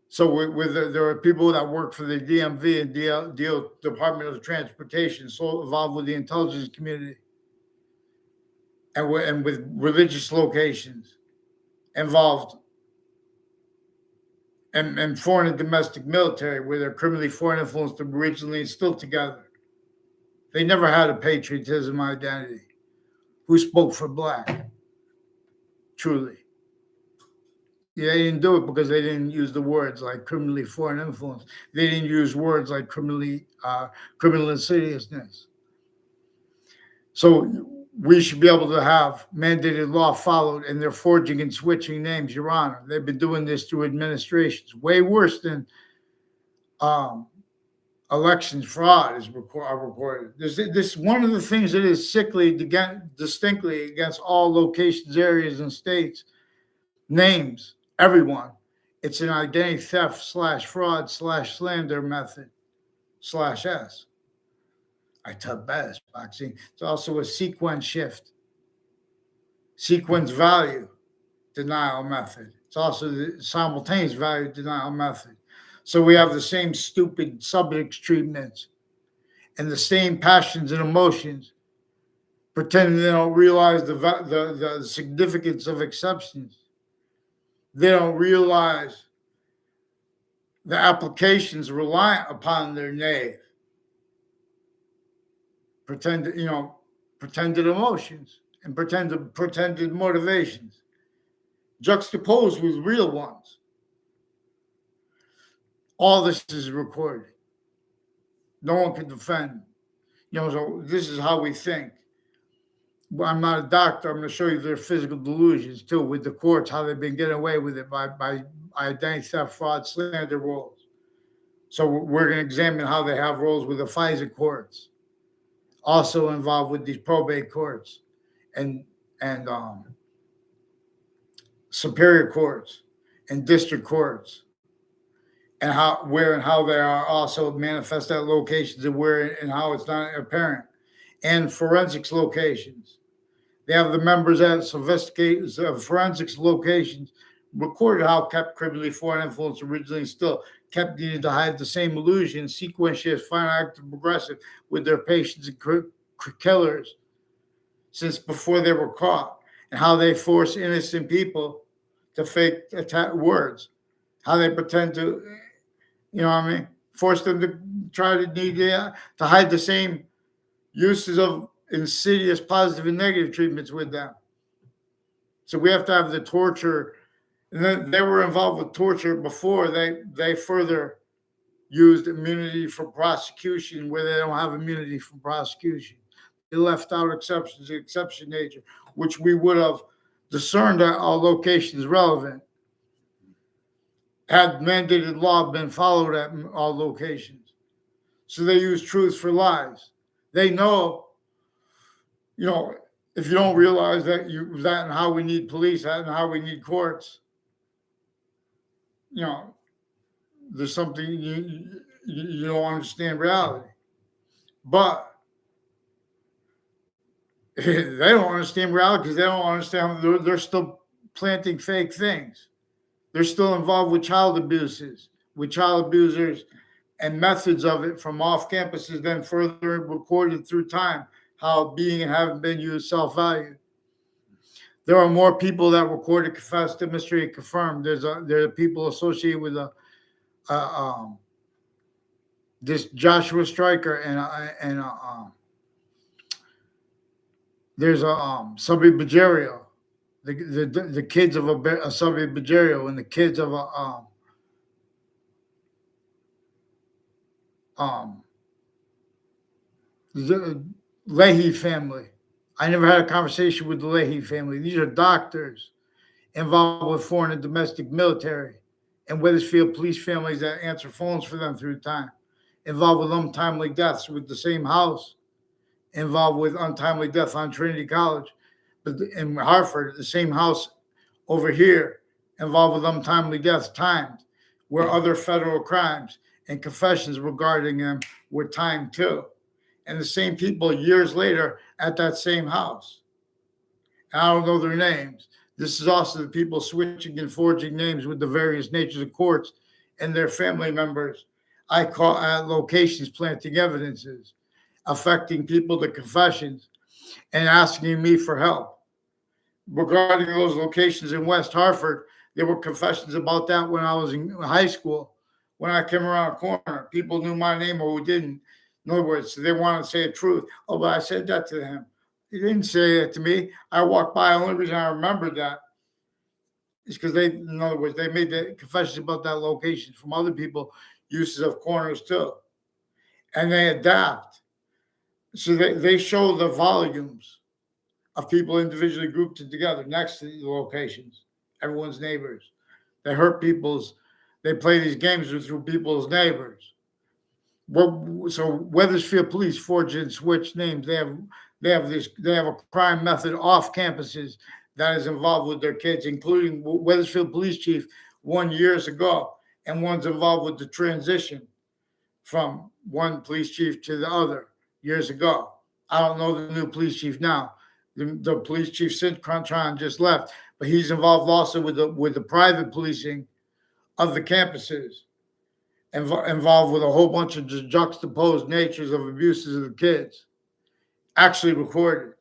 So there are people that work for the DMV and DL Department of Transportation, so involved with the intelligence community and with religious locations involved and foreign and domestic military, where they're criminally foreign influenced originally and still together. They never had a patriotism identity. Who spoke for black? Truly. Yeah, they didn't do it because they didn't use the words like criminally foreign influence. They didn't use words like criminal insidiousness. So we should be able to have mandated law followed, and they're forging and switching names, Your Honor. They've been doing this through administrations, way worse than elections fraud is recorded. This one of the things that is sickly distinctly against all locations, areas, and states. Names, everyone. It's an identity theft / fraud / slander method /S. I took best boxing. It's also a sequence shift, sequence value denial method. It's also the simultaneous value denial method. So we have the same stupid subject treatments and the same passions and emotions, pretending they don't realize the significance of exceptions. They don't realize the applications reliant upon their name. Pretended emotions and pretended motivations, juxtaposed with real ones. All this is recorded. No one can defend. So this is how we think. Well, I'm not a doctor. I'm going to show you their physical delusions too with the courts, how they've been getting away with it by identity theft, fraud, slander roles. So we're going to examine how they have roles with the FISA courts, also involved with these probate courts and and superior courts and district courts, and how where and how they are also manifest at locations and where and how it's not apparent, and forensics locations. They have the members at sophisticated forensics locations recorded how kept criminally foreign influence originally still kept needing to hide the same illusion, sequentially final active progressive with their patients and killers since before they were caught, and how they force innocent people to fake attack words, how they pretend to, you know what I mean, force them to try to to hide the same uses of insidious positive and negative treatments with them. So we have to have the torture. And then they were involved with torture before they further used immunity for prosecution where they don't have immunity from prosecution. They left out exceptions, the exception nature, which we would have discerned at all locations relevant had mandated law been followed at all locations. So they use truth for lies. They know, you know, if you don't realize that and how we need police, that and how we need courts, you know, there's something you don't understand reality. But they don't understand reality because they don't understand they're still planting fake things. They're still involved with child abuses, with child abusers and methods of it from off campuses, then further recorded through time, how being and having been used self-value. There are more people that recorded, confessed, demonstrated, confirmed. There are people associated with this Joshua Stryker and there's a Subby Bajerio, the kids of a Subby Bajerio and the kids of a the Leahy family. I never had a conversation with the Leahy family. These are doctors involved with foreign and domestic military and Wethersfield police families that answer phones for them through time. Involved with untimely deaths with the same house. Involved with untimely death on Trinity College, but in Hartford, the same house over here, involved with untimely deaths timed, where other federal crimes and confessions regarding them were timed too. And the same people years later at that same house. And I don't know their names. This is also the people switching and forging names with the various natures of courts and their family members. I call at locations planting evidences, affecting people to confessions, and asking me for help. Regarding those locations in West Hartford, there were confessions about that when I was in high school. When I came around a corner, people knew my name or who didn't. In other words, they wanted to say the truth. Oh, but I said that to him. He didn't say it to me. I walked by. The only reason I remembered that is because in other words, they made the confessions about that location from other people, uses of corners too. And they adapt. So they show the volumes of people individually grouped together next to the locations, everyone's neighbors. They hurt they play these games through people's neighbors. So Wethersfield police forge and switch names. They have a crime method off campuses that is involved with their kids, including Wethersfield police chief 1 years ago, and one's involved with the transition from one police chief to the other years ago. I don't know the new police chief now. The police chief since Crunchon just left, but he's involved also with the private policing of the campuses, involved with a whole bunch of just juxtaposed natures of abuses of the kids, actually recorded.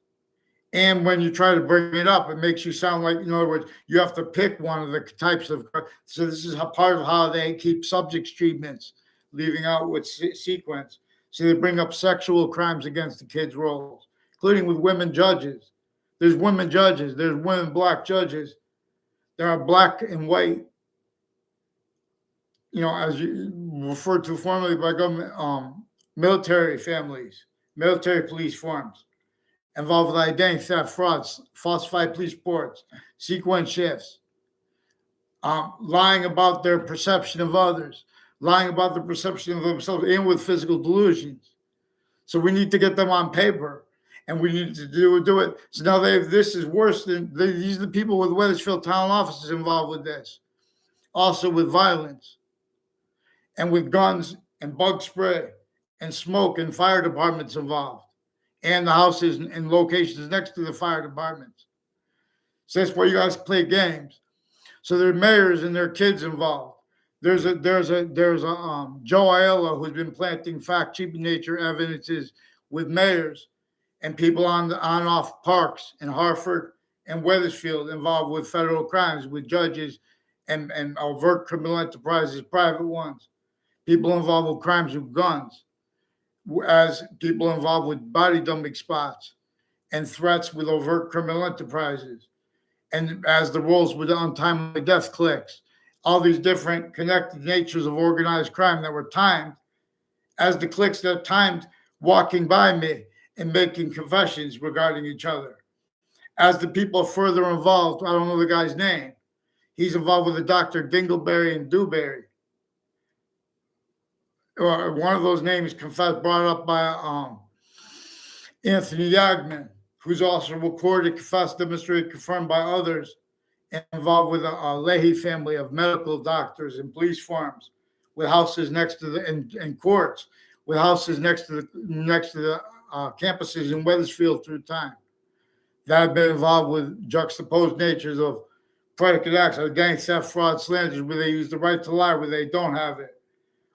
And when you try to bring it up, it makes you sound like, in other words, you have to pick one of the types of. So this is part of how they keep subjects treatments, leaving out with sequence. So they bring up sexual crimes against the kids' roles, including with women judges. There's women judges. There's women black judges. There are black and white, as you referred to formerly by government, military families, military police forms. involved with identity theft, frauds, falsified police reports, sequence shifts, lying about their perception of others, lying about the perception of themselves, and with physical delusions. So we need to get them on paper, and we need to do it. So now this is worse than these are the people with Wethersfield town offices involved with this, also with violence, and with guns and bug spray and smoke and fire departments involved, and the houses and locations next to the fire departments. So that's where you guys play games. So there are mayors and their kids involved. There's a Joe Aiello who's been planting fact-cheating nature evidences with mayors and people on off parks in Hartford and Wethersfield involved with federal crimes, with judges and overt criminal enterprises, private ones, people involved with crimes with guns, as people involved with body dumping spots and threats with overt criminal enterprises, and as the roles with untimely death clicks, all these different connected natures of organized crime that were timed as the clicks that timed walking by me and making confessions regarding each other. As the people further involved, I don't know the guy's name. He's involved with the Dr. Dingleberry and Dewberry. Or one of those names confessed, brought up by Anthony Yagman, who's also recorded, confessed, demonstrated, confirmed by others, and involved with a Leahy family of medical doctors and police farms, with houses next to the and courts, with houses next to the campuses in Wethersfield through time, that have been involved with juxtaposed natures of predicate acts, of gang theft, fraud, slanders, where they use the right to lie, where they don't have it.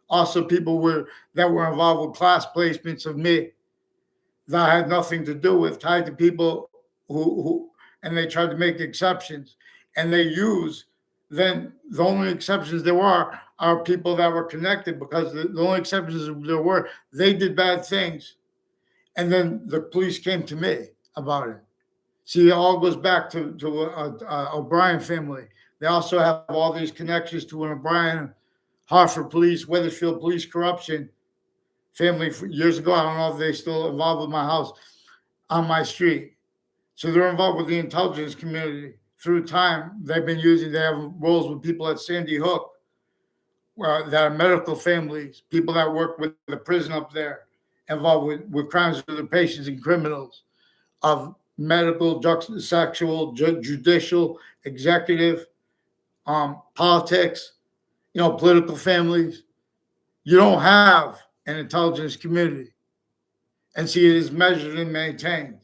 Also, people that were involved with class placements of me that had nothing to do with, tied to people who and they tried to make exceptions. And they use, then the only exceptions there are people that were connected, because the only exceptions there were, they did bad things. And then the police came to me about it. See, it all goes back to O'Brien family. They also have all these connections to an O'Brien, Hartford police, Wethersfield police corruption family years ago. I don't know if they're still involved with my house on my street. So they're involved with the intelligence community. Through time, they have roles with people at Sandy Hook, that are medical families, people that work with the prison up there, involved with crimes with the patients and criminals, of medical, sexual, judicial, executive, politics, political families. You don't have an intelligence community. And see, it is measured and maintained.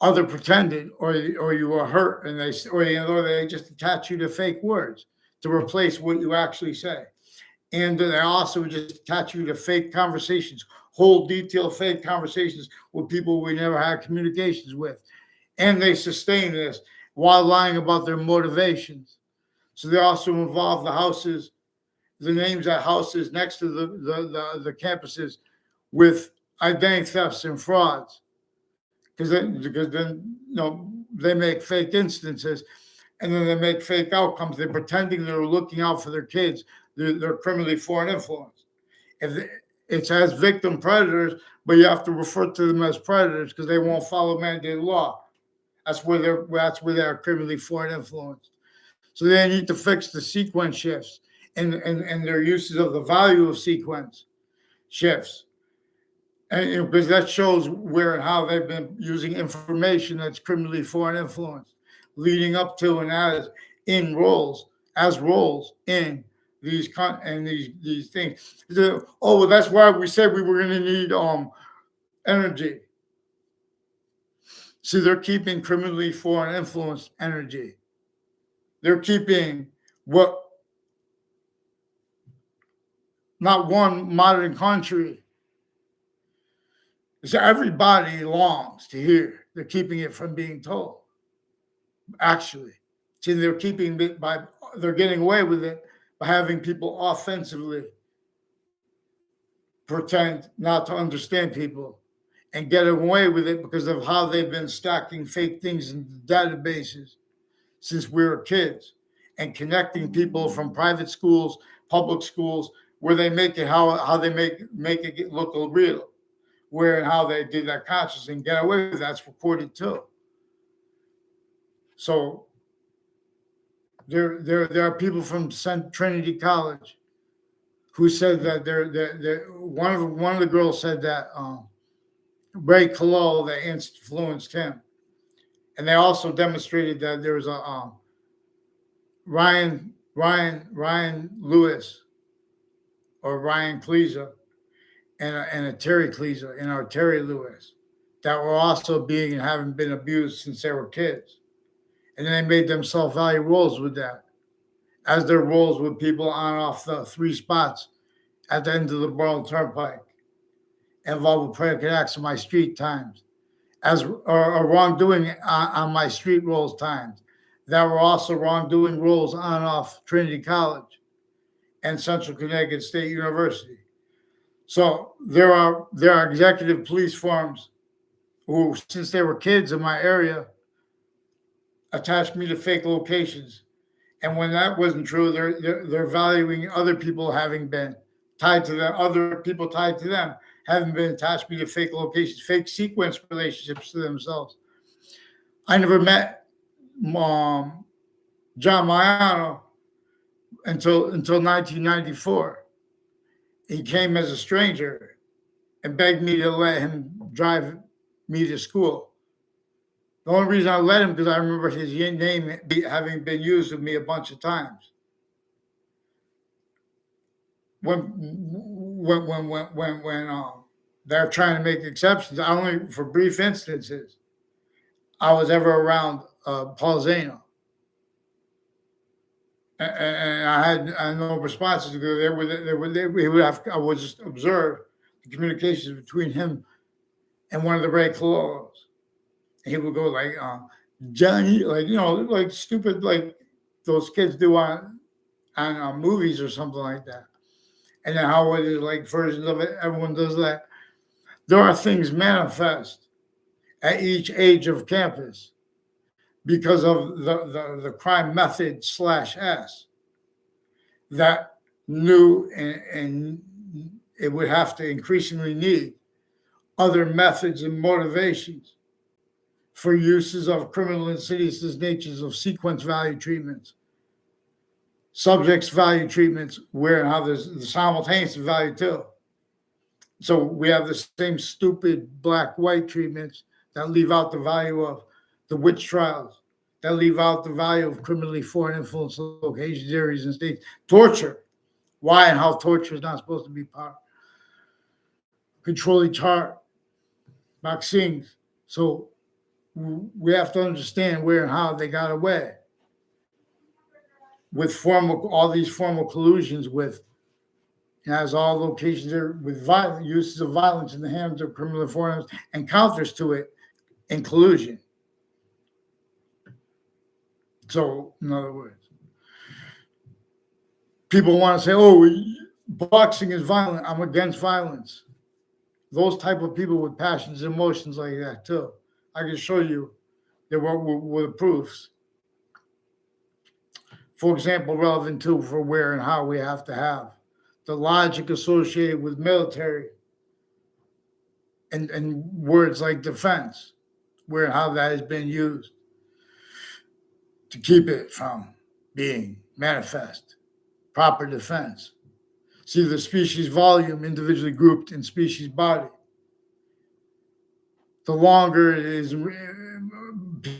Other pretended, or you were hurt, and they just attach you to fake words to replace what you actually say. And they also just attach you to fake conversations, whole detailed fake conversations with people we never had communications with. And they sustain this while lying about their motivations. So they also involve the houses, the names at houses next to the campuses with identity thefts and frauds. Because then they make fake instances, and then they make fake outcomes. They're pretending they're looking out for their kids. They're criminally foreign influence. It's as victim predators, but you have to refer to them as predators because they won't follow mandated law. That's where they're criminally foreign influence. So they need to fix the sequence shifts and their uses of the value of sequence shifts. And because that shows where and how they've been using information that's criminally foreign influence, leading up to and as roles in these things. Well, that's why we said we were going to need energy. See, they're keeping criminally foreign influence energy. They're keeping not one modern country. So everybody longs to hear. They're keeping it from being told. Actually, see, they're getting away with it by having people offensively pretend not to understand people, and get away with it because of how they've been stacking fake things in databases since we were kids, and connecting people from private schools, public schools, where they make it how they make it look real. where and how they did that consciously and get away with that's recorded too. So there are people from Trinity College who said that one of the girls said that Ray Kalol that influenced him, and they also demonstrated that there was a Ryan Lewis or Ryan Cleesa and a Terry Cleesa and our Terry Lewis that were also being and having been abused since they were kids, and then they made them self-value roles with that, as their roles with people on off the 3 spots at the end of the Borough Turnpike, involved with predicate acts of my street times, as or wrongdoing on my street roles times, that were also wrongdoing roles on off Trinity College and Central Connecticut State University. So there are executive police forms who, since they were kids in my area, attached me to fake locations. And when that wasn't true, they're valuing other people having been tied to them, other people tied to them having been attached me to fake locations, fake sequence relationships to themselves. I never met John Maiano until 1994. He came as a stranger and begged me to let him drive me to school. The only reason I let him because I remember his name having been used with me a bunch of times. When they're trying to make exceptions, only for brief instances, I was ever around Paul Zano. And I had no responses because I would just observe the communications between him and one of the Ray Calolos. He would go like, Johnny, like, like stupid, like those kids do on movies or something like that. And then how it is like versions of it, everyone does that. There are things manifest at each age of campus because of the crime method /S that knew and it would have to increasingly need other methods and motivations for uses of criminal insidious natures of sequence value treatments, subjects value treatments, where and how there's the simultaneous value too. So we have the same stupid black-white treatments that leave out the value of the witch trials, that leave out the value of criminally foreign influence locations, areas, and states. Torture, why and how torture is not supposed to be part. Controlling chart, vaccines. So we have to understand where and how they got away with all these formal collusions with, as all locations are with violent uses of violence in the hands of criminal foreigners and counters to it in collusion. So, in other words, people want to say, "Oh, boxing is violent. I'm against violence." Those type of people with passions and emotions like that too. I can show you there were the proofs. For example, relevant to for where and how we have to have the logic associated with military and words like defense, where and how that has been used to keep it from being manifest. Proper defense. See the species volume individually grouped in species body. The longer it is,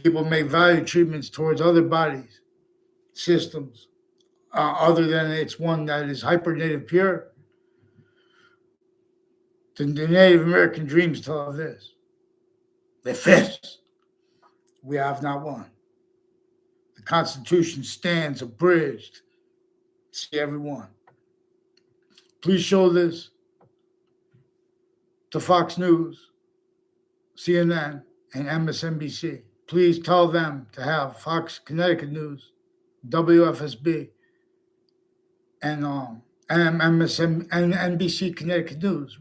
people make value treatments towards other bodies, systems, other than it's one that is hyper-native pure. The Native American dreams tell us this. They're fists. We have not one. The Constitution stands abridged. See everyone. Please show this to Fox News, CNN, and MSNBC. Please tell them to have Fox Connecticut News, WFSB, and MSN and NBC Connecticut News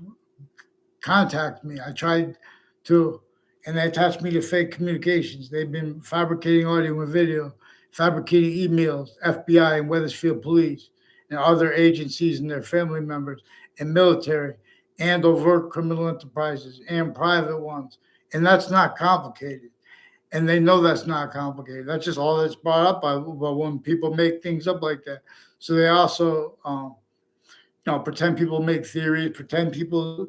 contact me. I tried to, and they attached me to fake communications. They've been fabricating audio and video, fabricating emails, FBI and Wethersfield Police, and other agencies and their family members and military and overt criminal enterprises and private ones. And that's not complicated. And they know that's not complicated. That's just all that's brought up by when people make things up like that. So they also, pretend people make theories, pretend people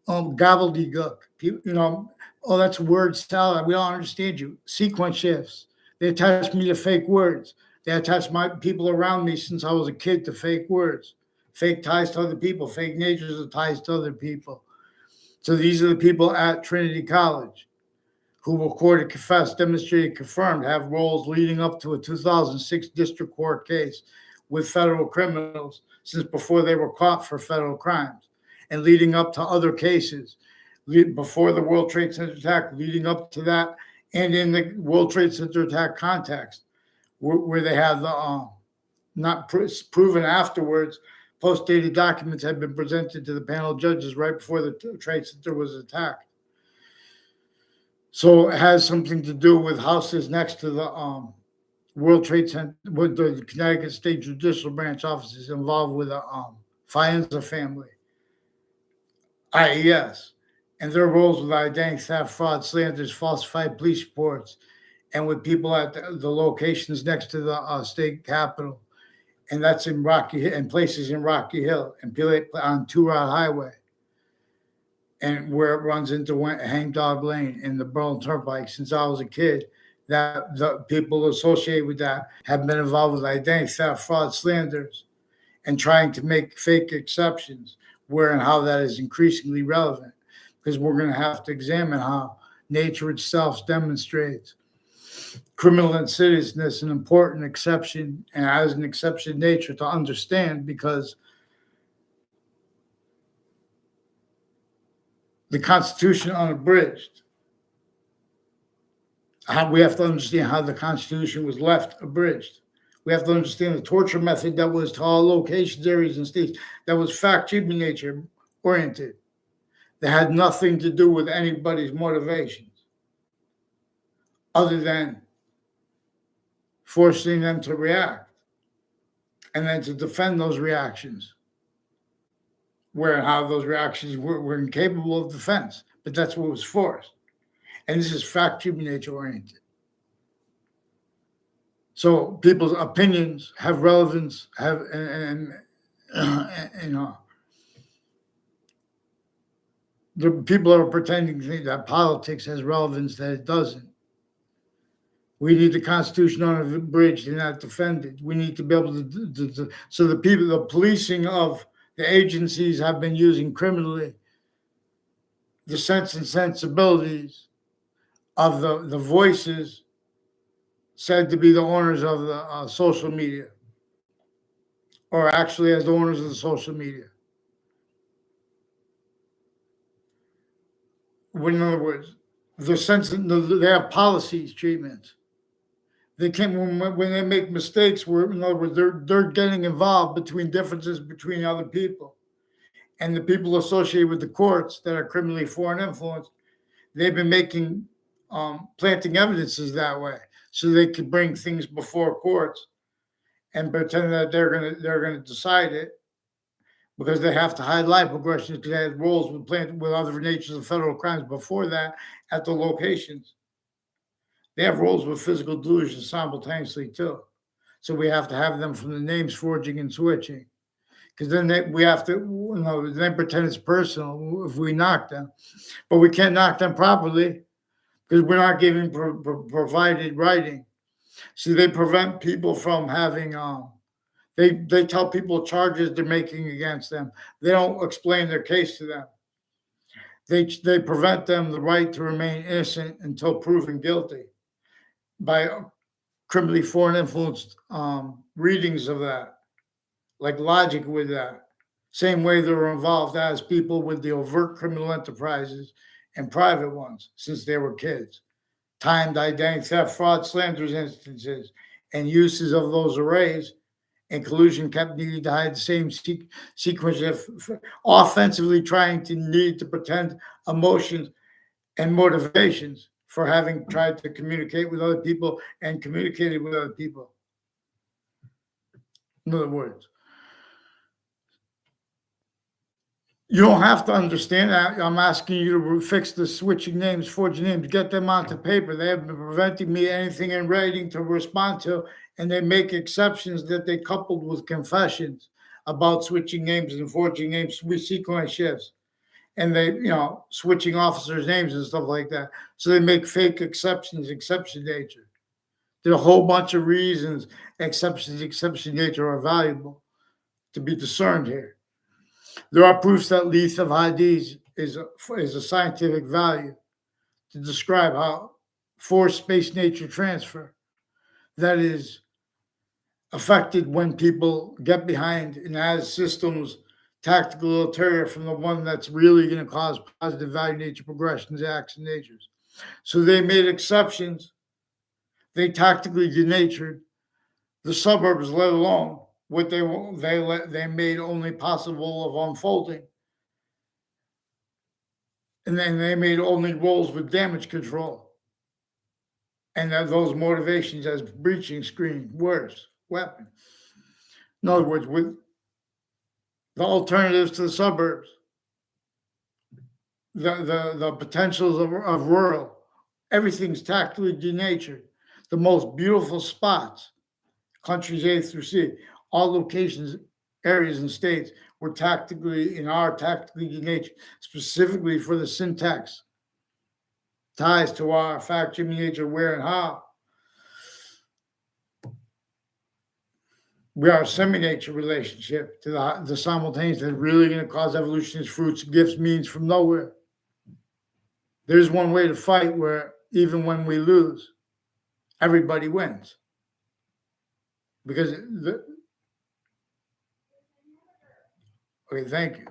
gobbledygook. People, oh, that's word salad. We don't understand you. Sequence shifts. They attach me to fake words. They attach my people around me since I was a kid to fake words, fake ties to other people, fake natures of ties to other people. So these are the people at Trinity College who recorded, confessed, demonstrated, confirmed, have roles leading up to a 2006 district court case with federal criminals since before they were caught for federal crimes, and leading up to other cases before the World Trade Center attack, leading up to that, and in the World Trade Center attack context, where they have the not proven afterwards, post-dated documents had been presented to the panel of judges right before the Trade Center was attacked. So it has something to do with houses next to the World Trade Center, with the Connecticut State Judicial Branch offices involved with the Faenza family, IES, and their roles with identity theft, fraud, slanders, falsified police reports, and with people at the locations next to the state capitol. And that's in and places in Rocky Hill and on Two Rod Highway, and where it runs into Hangdog Lane in the Berlin Turnpike. Since I was a kid, that the people associated with that have been involved with identity theft, fraud, slanders, and trying to make fake exceptions, where and how that is increasingly relevant, because we're going to have to examine how nature itself demonstrates criminal insidiousness, an important exception, and as an exception nature to understand, because the Constitution unabridged, we have to understand how the Constitution was left abridged. We have to understand the torture method that was to all locations, areas, and states, that was fact-keeping nature oriented, that had nothing to do with anybody's motivations other than forcing them to react and then to defend those reactions, where and how those reactions were incapable of defense. But that's what was forced. And this is fact-keeping nature oriented. So people's opinions have relevance, and the people are pretending to think that politics has relevance that it doesn't. We need the Constitution unabridged and not defended. We need to be able to so the policing of the agencies have been using criminally the sense and sensibilities of the voices said to be the owners of the social media, or actually as the owners of the social media. In other words, they have policies, treatments. They can't, when they make mistakes, in other words, they're getting involved between differences between other people. And the people associated with the courts that are criminally foreign influenced, they've been making, planting evidences that way, so they could bring things before courts and pretend that they're gonna decide it, because they have to hide life progressions, because they had roles with other natures of federal crimes before that at the locations. They have roles with physical delusion simultaneously too. So we have to have them from the names forging and switching, because then we have to, then pretend it's personal if we knock them, but we can't knock them properly because we're not giving provided writing. So they prevent people from having, they tell people charges they're making against them. They don't explain their case to them. They prevent them the right to remain innocent until proven guilty by criminally foreign influenced readings of that, like logic with that. Same way they were involved as people with the overt criminal enterprises and private ones since they were kids. Timed identity theft, fraud, slanders instances, and uses of those arrays and collusion kept needing to hide the same sequence of offensively trying to need to pretend emotions and motivations for having tried to communicate with other people and communicated with other people. In other words, You don't have to understand that. I'm asking you to fix the switching names, forging names, get them onto paper. They have been preventing me anything in writing to respond to, and they make exceptions that they coupled with confessions about switching names and forging names, sequence shifts, and they, switching officers' names and stuff like that. So they make fake exceptions, exception nature. There are a whole bunch of reasons exceptions, exception nature are valuable to be discerned here. There are proofs that length of IDs is a scientific value to describe how forced space nature transfer that is affected when people get behind and as systems tactical ulterior from the one that's really going to cause positive value nature progressions, acts, and natures. So they made exceptions. They tactically denatured the suburbs, let alone what they made only possible of unfolding. And then they made only roles with damage control. And those motivations as breaching, screen, worse, weapon. In other words, with the alternatives to the suburbs, the potentials of rural, everything's tactically denatured. The most beautiful spots, countries A through C, all locations, areas, and states were tactically denatured, specifically for the syntax ties to our fact, Jimmy, nature, where, and how. We are a semi-nature relationship to the simultaneous that's really going to cause evolution as fruits, gifts, means from nowhere. There's one way to fight where even when we lose, everybody wins. Because okay, thank you.